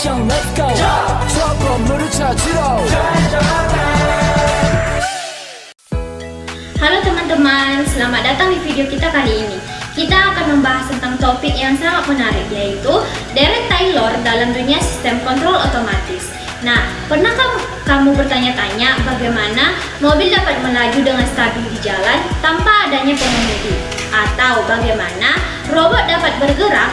미션 let's go 저 건물을 찾으러 Halo teman-teman, selamat datang di video kita kali ini. Kita akan membahas tentang topik yang sangat menarik, yaitu Derek Taylor dalam dunia sistem kontrol otomatis. Nah, pernah kamu bertanya-tanya bagaimana mobil dapat melaju dengan stabil di jalan tanpa adanya pengemudi? Atau bagaimana robot dapat bergerak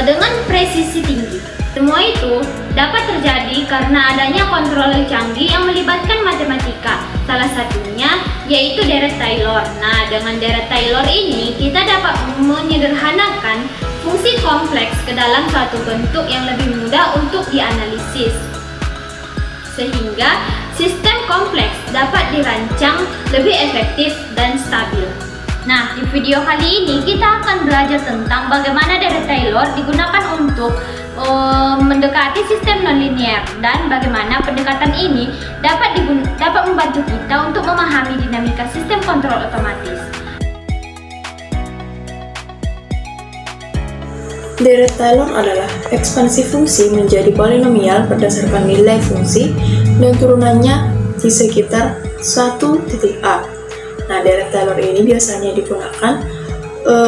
dengan presisi tinggi? Semua itu dapat terjadi karena adanya kontrol canggih yang melibatkan matematika. Salah satunya yaitu Derek Taylor. Nah, dengan Derek Taylor ini kita dapat menyederhanakan fungsi kompleks ke dalam suatu bentuk yang lebih mudah untuk dianalisis, sehingga sistem kompleks dapat dirancang lebih efektif dan stabil. Nah, di video kali ini kita akan belajar tentang bagaimana Derek Taylor digunakan untuk mendekati sistem nonlinear dan bagaimana pendekatan ini dapat membantu kita untuk memahami dinamika sistem kontrol otomatis. Derek Taylor adalah ekspansi fungsi menjadi polinomial berdasarkan nilai fungsi dan turunannya di sekitar suatu titik A. Nah, Derek Taylor ini biasanya digunakan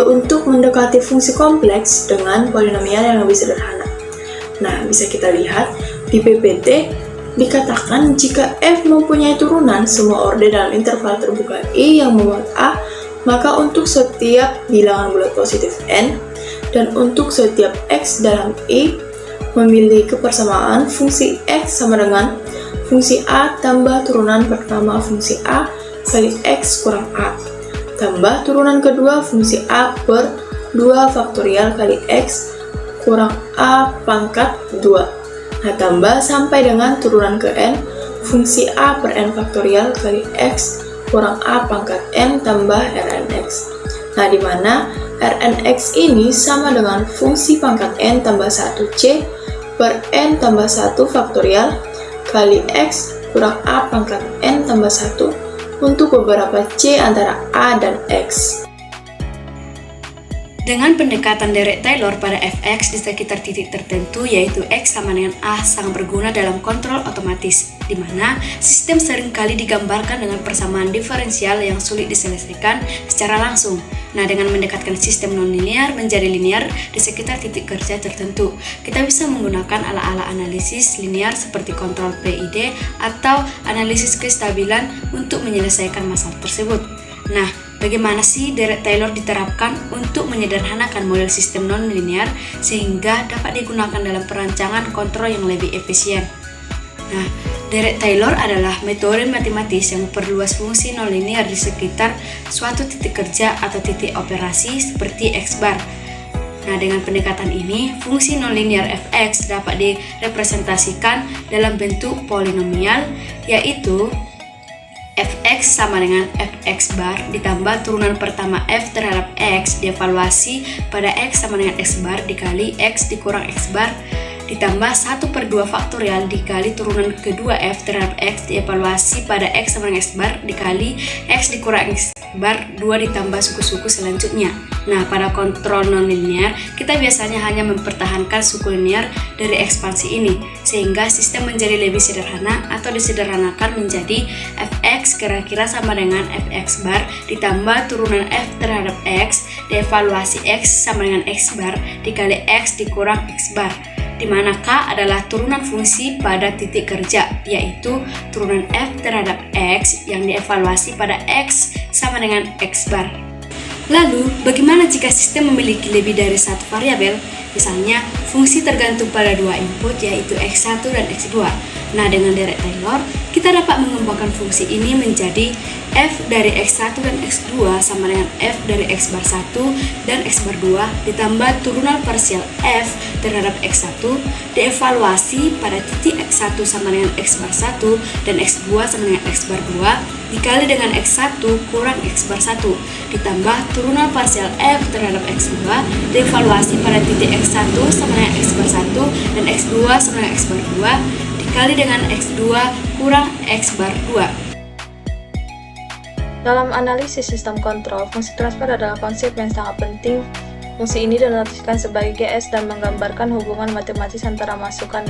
untuk mendekati fungsi kompleks dengan polinomial yang lebih sederhana. Nah, bisa kita lihat di PPT dikatakan jika F mempunyai turunan semua orde dalam interval terbuka I yang memuat A, maka untuk setiap bilangan bulat positif N dan untuk setiap X dalam I memiliki kebersamaan fungsi X sama dengan fungsi A tambah turunan pertama fungsi A kali X kurang A tambah turunan kedua fungsi A per 2 faktorial kali X kurang A pangkat 2. Nah, tambah sampai dengan turunan ke N fungsi A per N faktorial kali X kurang A pangkat N tambah Rnx. Nah, di mana Rnx ini sama dengan fungsi pangkat N tambah 1C per N tambah 1 faktorial kali X kurang A pangkat N tambah 1 untuk beberapa C antara A dan X. Dengan pendekatan Derek Taylor pada fx di sekitar titik tertentu, yaitu x sama dengan a, sangat berguna dalam kontrol otomatis, di mana sistem seringkali digambarkan dengan persamaan diferensial yang sulit diselesaikan secara langsung. Nah, dengan mendekatkan sistem nonlinear menjadi linear di sekitar titik kerja tertentu, kita bisa menggunakan ala-ala analisis linear seperti kontrol PID atau analisis kestabilan untuk menyelesaikan masalah tersebut. Nah, bagaimana sih Derek Taylor diterapkan untuk menyederhanakan model sistem nonlinear sehingga dapat digunakan dalam perancangan kontrol yang lebih efisien? Nah, Derek Taylor adalah metode matematis yang memperluas fungsi nonlinear di sekitar suatu titik kerja atau titik operasi seperti X-bar. Nah, dengan pendekatan ini, fungsi nonlinear fx dapat direpresentasikan dalam bentuk polinomial, yaitu fx sama dengan fx bar ditambah turunan pertama f terhadap x dievaluasi pada x sama dengan x bar dikali x dikurang x bar ditambah 1/2 faktorial dikali turunan kedua f terhadap x dievaluasi pada x sama dengan x bar dikali x dikurang x bar 2 ditambah suku-suku selanjutnya. Nah, pada kontrol nonlinear kita biasanya hanya mempertahankan suku linear dari ekspansi ini sehingga sistem menjadi lebih sederhana atau disederhanakan menjadi fx kira-kira sama dengan fx bar ditambah turunan f terhadap x dievaluasi x sama dengan x bar dikali x dikurang x bar, di mana K adalah turunan fungsi pada titik kerja, yaitu turunan F terhadap X yang dievaluasi pada X sama dengan X bar. Lalu, bagaimana jika sistem memiliki lebih dari satu variabel? Misalnya, fungsi tergantung pada dua input yaitu X1 dan X2. Nah, dengan Derek Taylor, kita dapat mengembangkan fungsi ini menjadi F dari X1 dan X2 sama dengan F dari X bar 1 dan X bar 2 ditambah turunan parsial F terhadap X1 dievaluasi pada titik X1 sama dengan X bar 1 dan X2 sama dengan X bar 2 dikali dengan X1 kurang X bar 1 ditambah turunan parsial F terhadap X2 dievaluasi pada titik X1 sama dengan X bar 1 dan X2 sama dengan X bar 2 dikali dengan X2 kurang X bar 2. Dalam analisis sistem kontrol, fungsi transfer adalah konsep yang sangat penting Fungsi ini dinotatifkan sebagai GS dan menggambarkan hubungan matematis antara masukan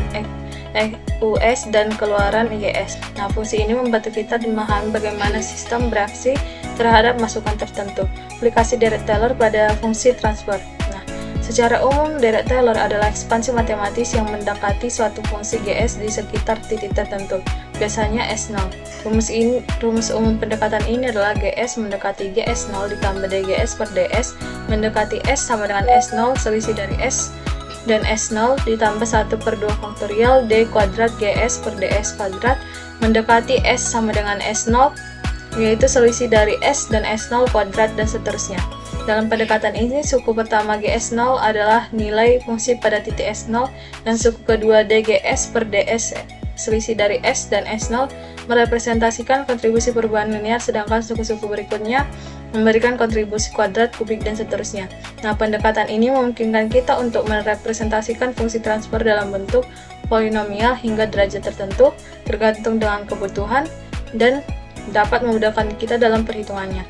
US dan keluaran GS. Nah, fungsi ini membantu kita memahami bagaimana sistem bereaksi terhadap masukan tertentu. Aplikasi Dirac-Taylor pada fungsi transfer. Nah, secara umum Dirac-Taylor adalah ekspansi matematis yang mendekati suatu fungsi GS di sekitar titik tertentu, biasanya S0. Rumus umum pendekatan ini adalah GS mendekati GS0 ditambah DGS per DS mendekati S sama dengan S0 selisih dari S dan S0 ditambah 1/2 faktorial D kuadrat GS per DS kuadrat mendekati S sama dengan S0 yaitu selisih dari S dan S0 kuadrat dan seterusnya. Dalam pendekatan ini, suku pertama GS0 adalah nilai fungsi pada titik S0 dan suku kedua DGS per DS selisih dari S dan S0 merepresentasikan kontribusi perubahan linear, sedangkan suku-suku berikutnya memberikan kontribusi kuadrat, kubik, dan seterusnya. Nah, pendekatan ini memungkinkan kita untuk merepresentasikan fungsi transfer dalam bentuk polinomial hingga derajat tertentu, tergantung dengan kebutuhan, dan dapat memudahkan kita dalam perhitungannya.